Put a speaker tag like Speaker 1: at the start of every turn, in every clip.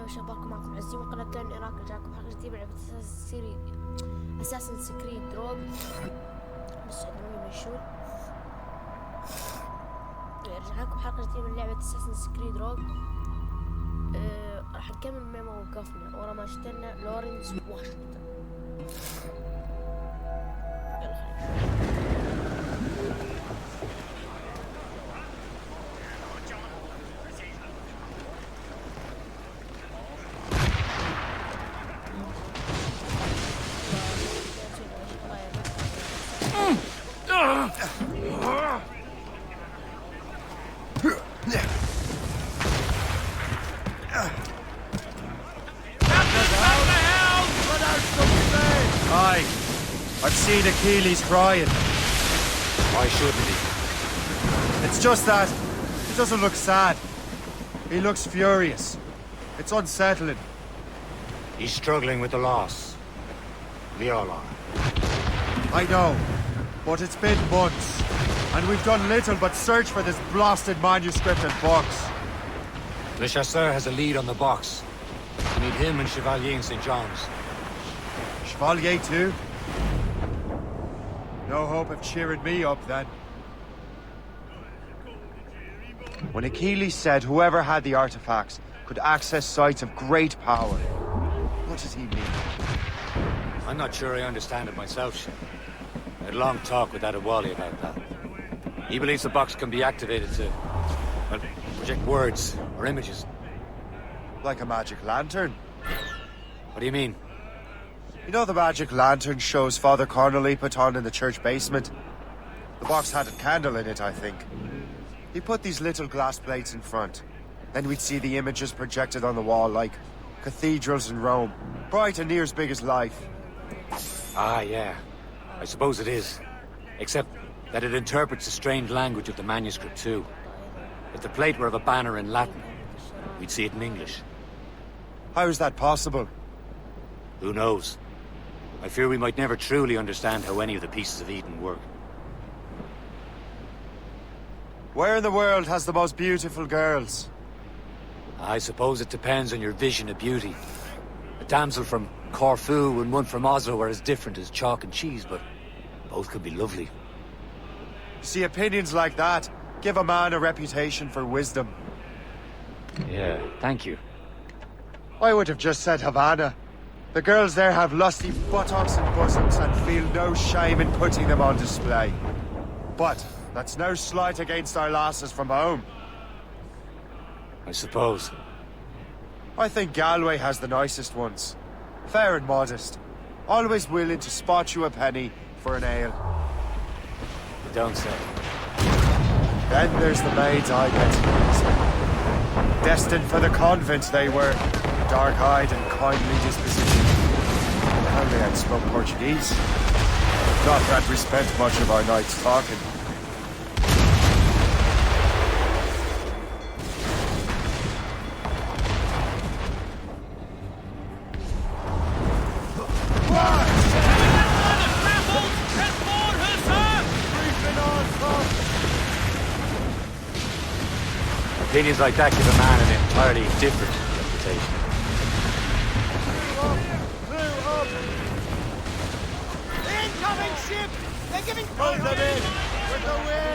Speaker 1: وشبابكم معكم عزيز من قناة العراق. رجعكم حلقة جديدة من لعبة اساسن كريد دروب. بس عندنا مشهور. رجعكم حلقة جديدة من لعبة اساسن كريد دروب. راح نكمل ما وقفنا ورا ما اشترنا لورنس واشنطن.
Speaker 2: I've seen Achilles crying.
Speaker 3: Why shouldn't he?
Speaker 2: It's just that he doesn't look sad. He looks furious. It's unsettling.
Speaker 3: He's struggling with the loss. We all are.
Speaker 2: I know, but it's been months, and we've done little but search for this blasted manuscript and box.
Speaker 3: Le Chasseur has a lead on the box. We need him and Chevalier in St. John's.
Speaker 2: Chevalier too? No hope of cheering me up, then. When Achilles said whoever had the artifacts could access sites of great power, what does he mean?
Speaker 3: I'm not sure I understand it myself, Shep. I had a long talk with Adewale about that. He believes the box can be activated to, well, project words or images.
Speaker 2: Like a magic lantern?
Speaker 3: What do you mean?
Speaker 2: You know the magic lantern shows Father Connolly put on in the church basement? The box had a candle in it, I think. He put these little glass plates in front. Then we'd see the images projected on the wall like cathedrals in Rome. Bright and near as big as life.
Speaker 3: Ah, yeah. I suppose it is. Except that it interprets the strange language of the manuscript too. If the plate were of a banner in Latin, we'd see it in English.
Speaker 2: How is that possible?
Speaker 3: Who knows? I fear we might never truly understand how any of the pieces of Eden work.
Speaker 2: Where in the world has the most beautiful girls?
Speaker 3: I suppose it depends on your vision of beauty. A damsel from Corfu and one from Oslo are as different as chalk and cheese, but both could be lovely.
Speaker 2: See, opinions like that give a man a reputation for wisdom.
Speaker 3: Yeah, thank you.
Speaker 2: I would have just said Havana. The girls there have lusty buttocks and bosoms and feel no shame in putting them on display. But that's no slight against our lasses from home.
Speaker 3: I suppose.
Speaker 2: I think Galway has the nicest ones. Fair and modest. Always willing to spot you a penny for an ale.
Speaker 3: You don't say.
Speaker 2: Then there's the maids I get to use. Destined for the convent they were. Dark-eyed and kindly disposition. How they had spoke Portuguese. Not that we spent much of our nights talking.
Speaker 3: Opinions like that give a man an entirely different reputation.
Speaker 4: Incoming ship! They're giving fire! Pull them in! With the wind!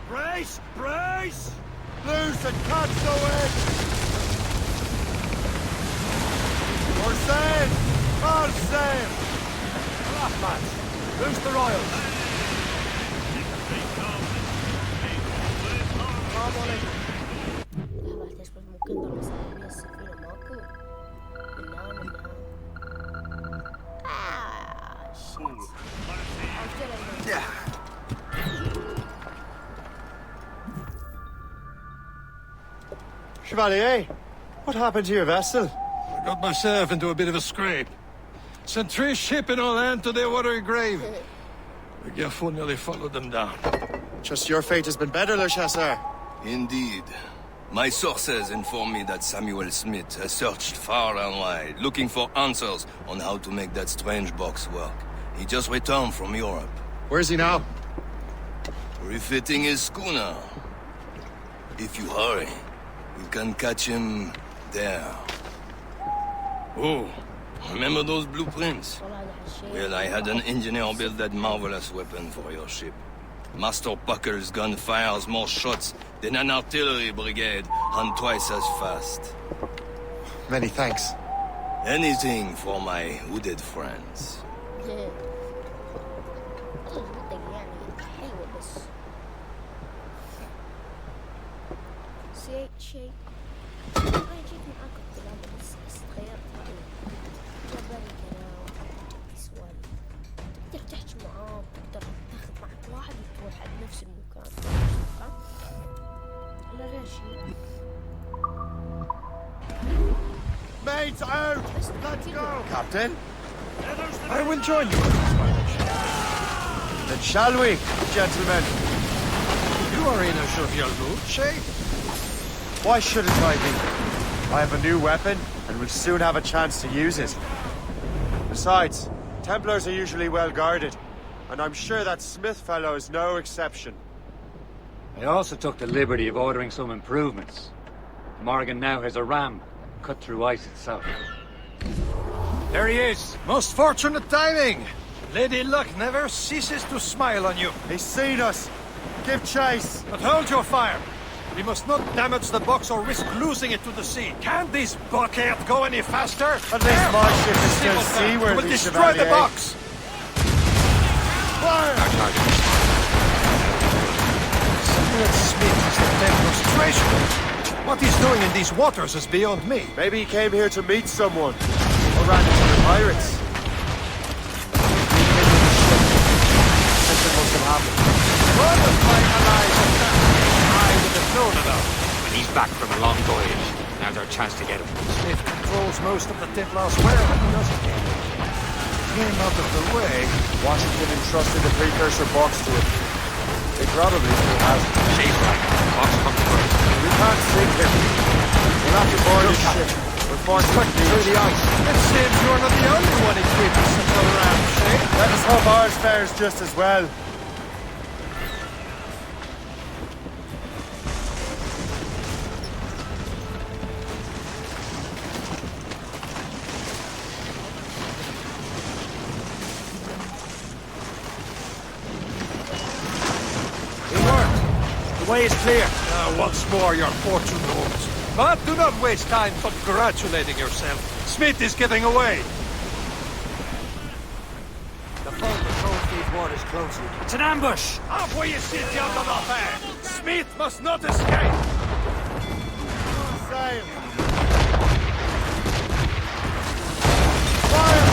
Speaker 4: Brace! Brace! Loose and cancel it! We're safe! All safe! Off, lads! Loose the royals!
Speaker 1: ممكن ضرب سحابية السفينة ماكو منها
Speaker 2: Chevalier, what happened to your vessel?
Speaker 5: I got myself into a bit of a scrape. Sent 3 ships in all hand to their watery grave. The Gaffo nearly followed them down.
Speaker 2: Just your fate has been better, Le Chasseur.
Speaker 6: Indeed. My sources inform me that Samuel Smith has searched far and wide, looking for answers on how to make that strange box work. He just returned from Europe.
Speaker 2: Where's he now?
Speaker 6: Refitting his schooner. If you hurry, you can catch him there. Oh, remember those blueprints? Well, I had an engineer build that marvelous weapon for your ship. Master Pucker's gun fires more shots than an artillery brigade, and twice as fast.
Speaker 2: Many thanks.
Speaker 6: Anything for my hooded friends.
Speaker 1: شيء أنا جيت معاك الكلام بس تغيرت رأيي جبل كلام سوالف تقدر تحكي معاه تقدر تاخذ معك واحد وتروح على نفس المكان لا غير شيء
Speaker 4: Mates out! Let's go!
Speaker 2: Captain?
Speaker 5: I will join you on this voyage.
Speaker 2: Then shall we, gentlemen?
Speaker 5: You are in a jovial mood, Shay?
Speaker 2: Why shouldn't I be? I have a new weapon, and will soon have a chance to use it. Besides, Templars are usually well guarded, and I'm sure that Smith fellow is no exception.
Speaker 3: I also took the liberty of ordering some improvements. Morgan now has a ram cut through ice itself. There he is!
Speaker 5: Most fortunate timing! Lady Luck never ceases to smile on you.
Speaker 2: He's seen us! Give chase!
Speaker 5: But hold your fire! We must not damage the box or risk losing it to the sea. Can't this blockade go any faster?
Speaker 2: At least my ship is still seaworthy,
Speaker 5: We'll destroy the
Speaker 2: Chevalier.
Speaker 5: box!
Speaker 2: Fire!
Speaker 5: Samuel Smith is the Templar's treasurer. What he's doing in these waters is beyond me.
Speaker 2: Maybe he came here to meet someone, or ran into the pirates. Something must have happened.
Speaker 5: One of my allies attacked. I would have known about it.
Speaker 3: When he's back from a long voyage, now's our chance to get him.
Speaker 5: Smith controls most of the Templars' whereabouts, doesn't he? Came out of the way.
Speaker 2: Washington entrusted the precursor box to him. They probably still has it.
Speaker 3: She's right. Box comes first.
Speaker 2: We can't sink him. We'll have to board his ship. We're forced to through the ice.
Speaker 5: It seems you're not the only one equipped with such a ram, Shay.
Speaker 2: Let us hope ours fares just as well.
Speaker 5: The way is clear. Once more, your fortune holds. But do not waste time congratulating yourself. Smith is getting away.
Speaker 4: The boat patrols these waters closely.
Speaker 3: It's an ambush!
Speaker 5: Up where you sit yonder, Lafayette. Smith must not escape.
Speaker 2: Sail! Fire!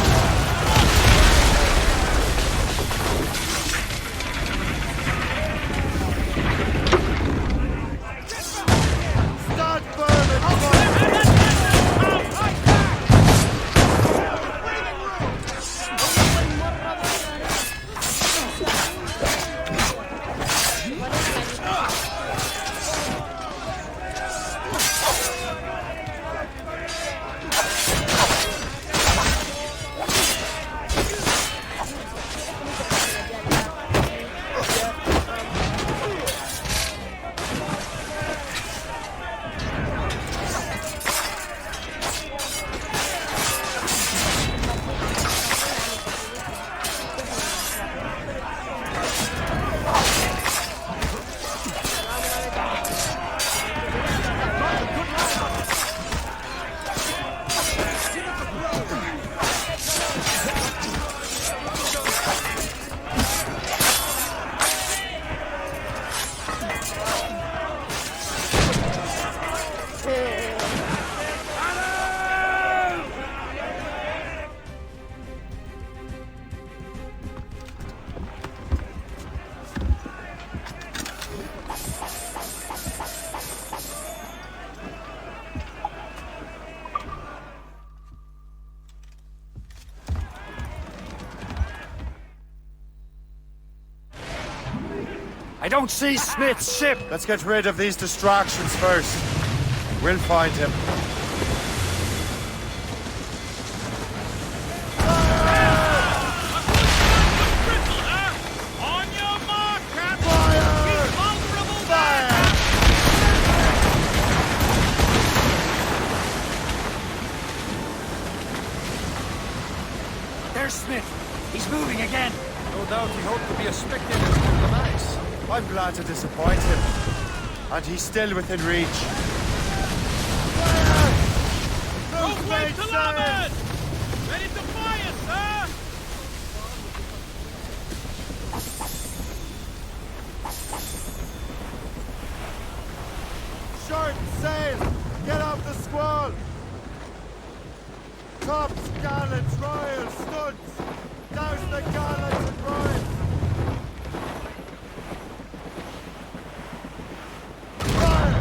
Speaker 3: I don't see Smith's ship!
Speaker 2: Let's get rid of these distractions first. We'll find him.
Speaker 4: On your mark, Captain! He's vulnerable there!
Speaker 3: There's Smith! He's moving again!
Speaker 5: No doubt he hoped to be a spectator to the demise.
Speaker 2: I'm glad to disappoint him. And he's still within reach.
Speaker 4: Away to larboard! Ready to fire, sir!
Speaker 2: Short sail! Get off the squall! Tops, gallants, royals, studs! Douse the gallants and royals! Fire!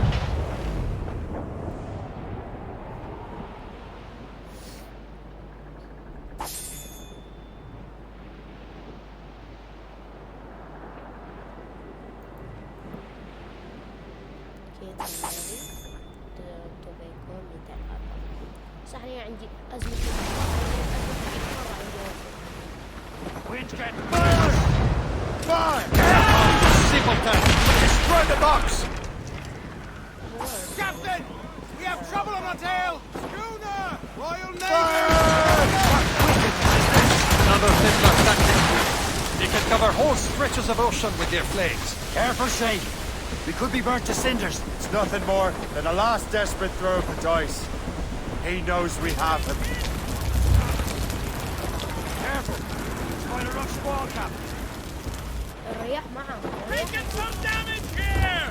Speaker 1: كيف هذه توبيكو مثل هذا صح. أنا عندي أزمة مرة عندي
Speaker 3: Wind's getting
Speaker 2: Fire! Fire!
Speaker 5: Simpleton! Destroy the box!
Speaker 4: Captain! We have trouble on our tail! Schooner! Royal Navy!
Speaker 2: Fire!
Speaker 5: Another Hitler tactic. They can cover whole stretches of ocean with their flames.
Speaker 3: Careful, Shay. We could be burnt to cinders.
Speaker 2: It's nothing more than a last desperate throw of the dice. He knows we have him.
Speaker 3: Careful. It's quite a rough squall, Captain.
Speaker 1: الرياح معهم.
Speaker 4: Taking some damage here!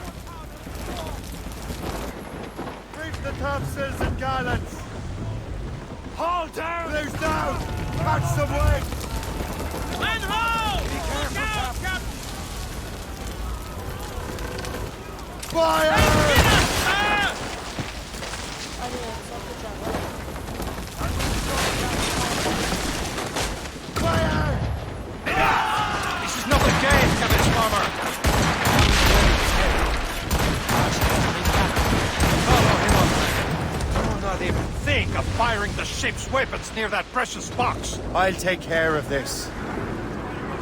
Speaker 2: Reef the topsails and gallants.
Speaker 3: Haul down!
Speaker 2: Blues down! Catch some wing!
Speaker 4: And hold! Look out, Captain!
Speaker 2: Fire!
Speaker 4: Sir!
Speaker 2: Fire!
Speaker 5: This is not a game, Captain Farmer. Follow him up. Do not even think of firing the ship's weapons near that precious box.
Speaker 2: I'll take care of this.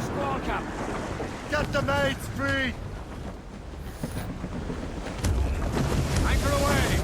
Speaker 3: Squall, Captain.
Speaker 2: Get the maids free!
Speaker 4: Anchor away!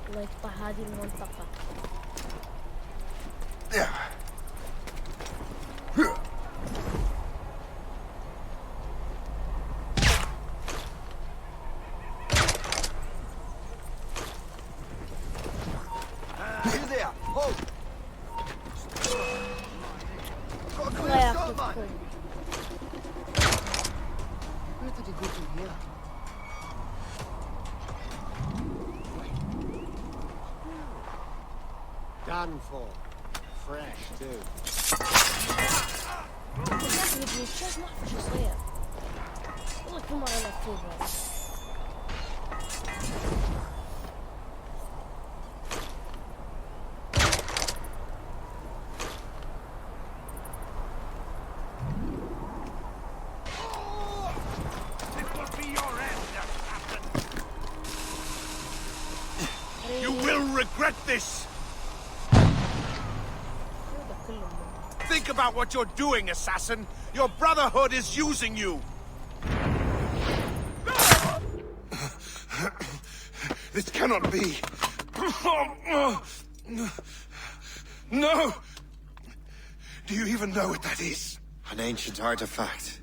Speaker 1: الله يقطع هذه المنطقة.
Speaker 4: You there! Hold!
Speaker 1: الله ياخذكم.
Speaker 4: Where did he go from here? Done for. Fresh, too.
Speaker 1: الناس بالجيش ما اعرف شو يصير. والله كل مرة نكتبها.
Speaker 4: You will regret this! Think about what you're doing, assassin! Your brotherhood is using you! This cannot be! No! Do you even know what that is?
Speaker 2: An ancient artifact.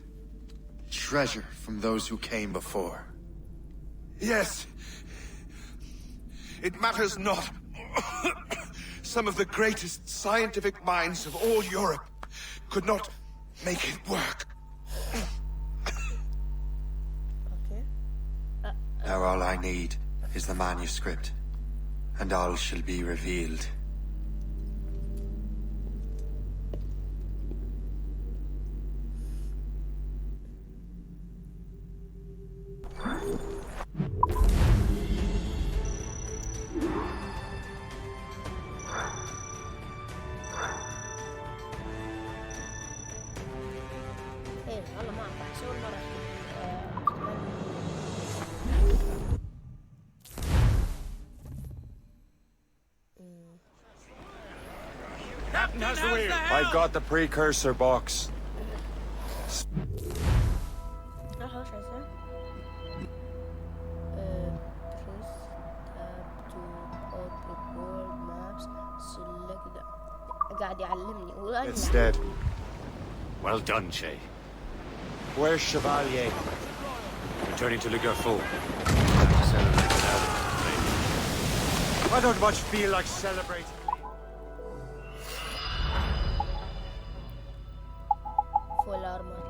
Speaker 2: treasure from those who came before.
Speaker 7: Yes. It matters not. Some of the greatest scientific minds of all Europe could not make it work.
Speaker 1: اوكي.
Speaker 2: Now all I need is the manuscript, and all shall be revealed.
Speaker 1: ايه والله ما اعرف احس اول مرة
Speaker 3: Captain has the wheel.
Speaker 2: I've got the precursor box.
Speaker 1: لا خلاص عايزها. Press tab to open world maps. Select the. قاعد يعلمني والله.
Speaker 2: It's dead.
Speaker 3: Well done, Shay.
Speaker 2: Where's Chevalier?
Speaker 3: Returning to Le Garfou.
Speaker 2: I don't much feel like celebrating.
Speaker 1: Full armor.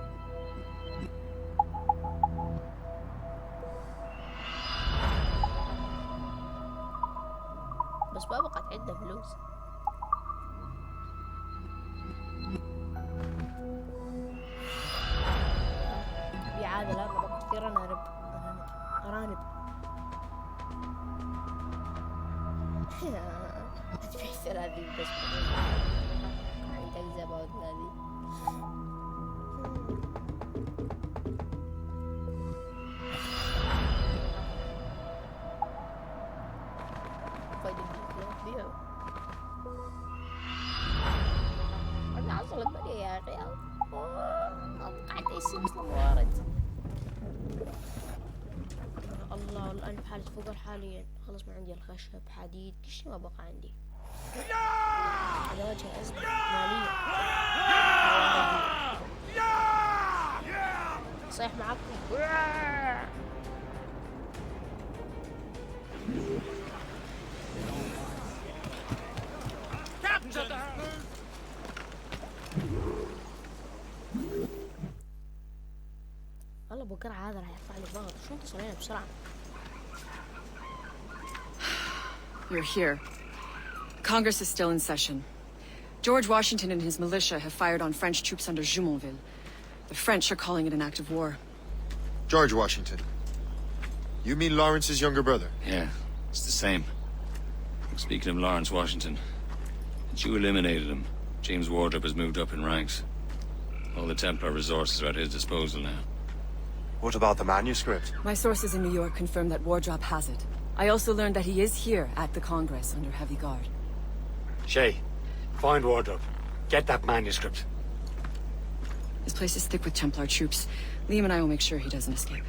Speaker 1: بس ما بقت عندنا فلوس. عادة لا بقى كثير أرانب تبيع سلالي بس عندك زباط هذه فايدة بيها أنا عصل الدنيا يا أخي قاعد يسمس الموارد الله الآن بحالة فقر حاليا خلص ما عندي الخشب حديد كل شيء ما بقى عندي أواجه أزمة مالية صيح معكم والله بقرع هذا راح يرفع لي الضغط شو انتصرينا بسرعة
Speaker 8: You're here. Congress is still in session. George Washington and his militia have fired on French troops under Jumonville. The French are calling it an act of war.
Speaker 2: George Washington. You mean Lawrence's younger brother?
Speaker 6: Yeah, it's the same. Speaking of Lawrence Washington, since you eliminated him, James Wardrop has moved up in ranks. All the Templar resources are at his disposal now.
Speaker 2: What about the manuscript?
Speaker 8: My sources in New York confirm that Wardrop has it. I also learned that he is here at the Congress under heavy guard.
Speaker 3: Shay, find Wardrobe. Get that manuscript.
Speaker 8: This place is thick with Templar troops. Liam and I will make sure he doesn't escape.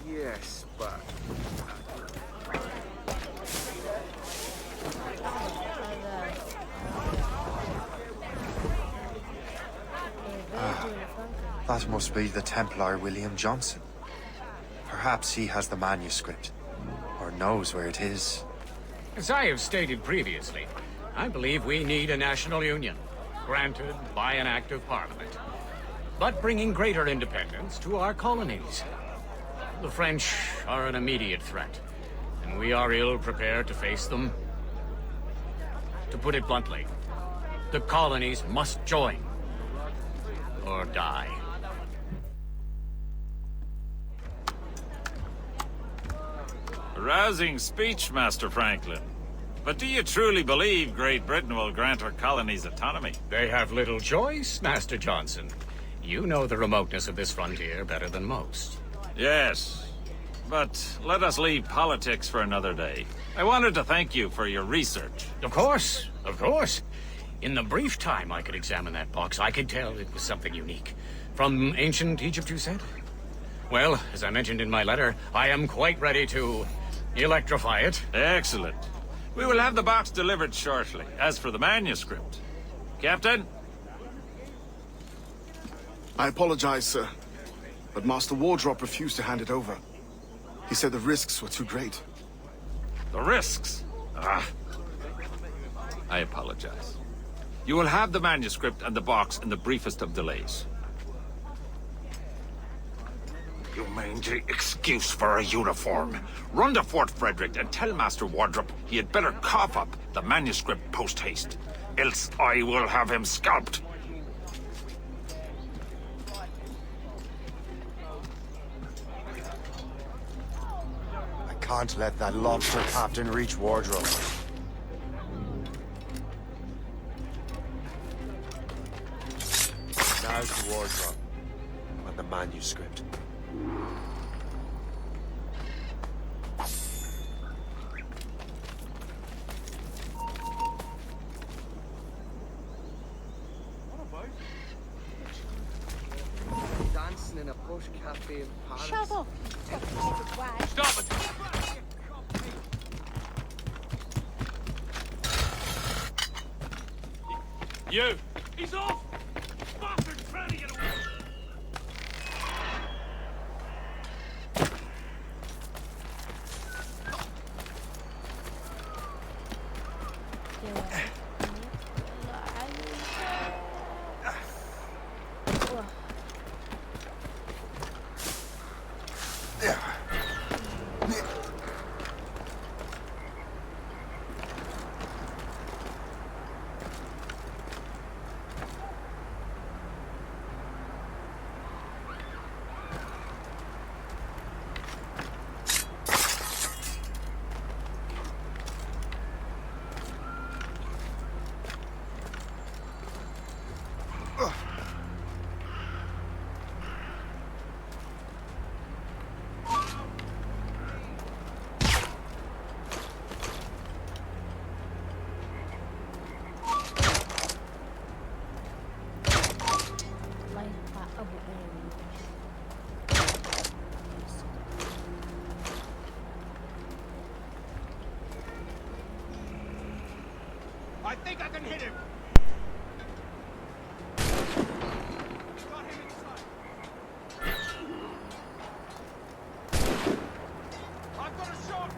Speaker 2: Yes, but... that must be the Templar William Johnson. Perhaps he has the manuscript, or knows where it is.
Speaker 3: As I have stated previously, I believe we need a national union, granted by an act of parliament, but bringing greater independence to our colonies. The French are an immediate threat, and we are ill prepared to face them. To put it bluntly, the colonies must join, or die.
Speaker 9: A rousing speech, Master Franklin. But do you truly believe Great Britain will grant her colonies autonomy?
Speaker 10: They have little choice, Master Johnson. You know the remoteness of this frontier better than most.
Speaker 9: Yes, but let us leave politics for another day. I wanted to thank you for your research.
Speaker 10: Of course, of course. In the brief time I could examine that box, I could tell it was something unique. From ancient Egypt, you said? Well, as I mentioned in my letter, I am quite ready to electrify it.
Speaker 9: Excellent. We will have the box delivered shortly. As for the manuscript... Captain?
Speaker 11: I apologize, sir, but Master Wardrop refused to hand it over. He said the risks were too great.
Speaker 9: The risks? Ah. I apologize. You will have the manuscript and the box in the briefest of delays. You mangy excuse for a uniform. Run to Fort Frederick and tell Master Wardrop he had better cough up the manuscript post-haste. Else I will have him scalped.
Speaker 2: I can't let that lobster captain reach Wardrobe. Now's the Wardrobe and the manuscript.
Speaker 4: Dancing in a bush cafe in Paris.
Speaker 1: Shut up!
Speaker 9: Stop it! You! He's off! Bastard's trying to get away!
Speaker 4: I think I can hit him. Got him inside. I've got a shot.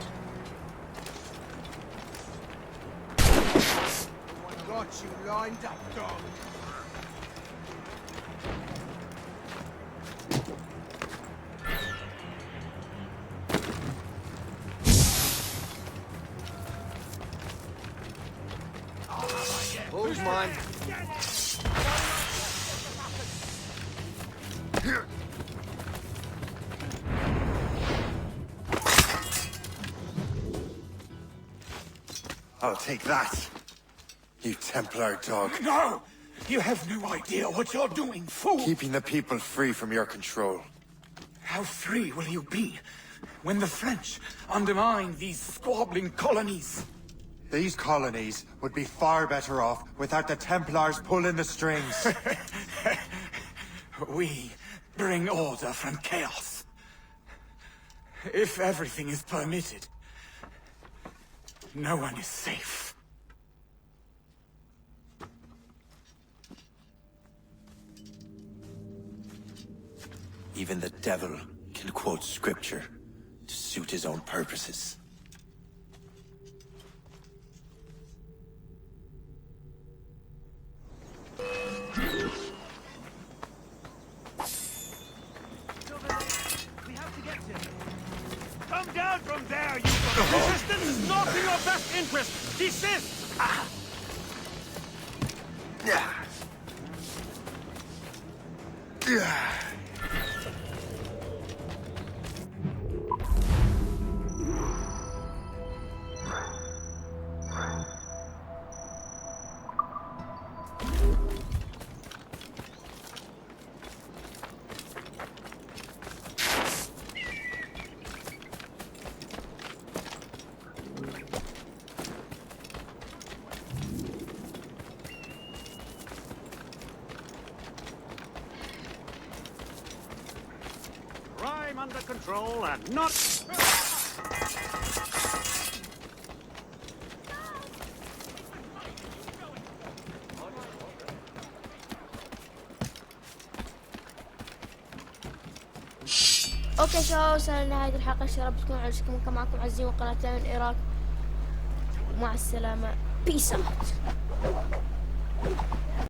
Speaker 4: Got you lined up, dog. Who's mine?
Speaker 2: I'll take that, you Templar dog.
Speaker 7: No! You have no idea what you're doing, fool!
Speaker 2: Keeping the people free from your control.
Speaker 7: How free will you be when the French undermine these squabbling colonies?
Speaker 2: These colonies would be far better off without the Templars pulling the strings.
Speaker 7: We bring order from chaos. If everything is permitted, no one is safe.
Speaker 2: Even the devil can quote scripture to suit his own purposes.
Speaker 4: We have to get to him. Come down from there, you... Resistance is not in your best interest! Desist! Ah. him under control and not...
Speaker 1: اوكي شباب، وصلنا لنهاية الحلقة. ان شاء الله بتكون عجبتكم. كان معكم عزيز وقناة ماين. ومع السلامة. بيس اوت.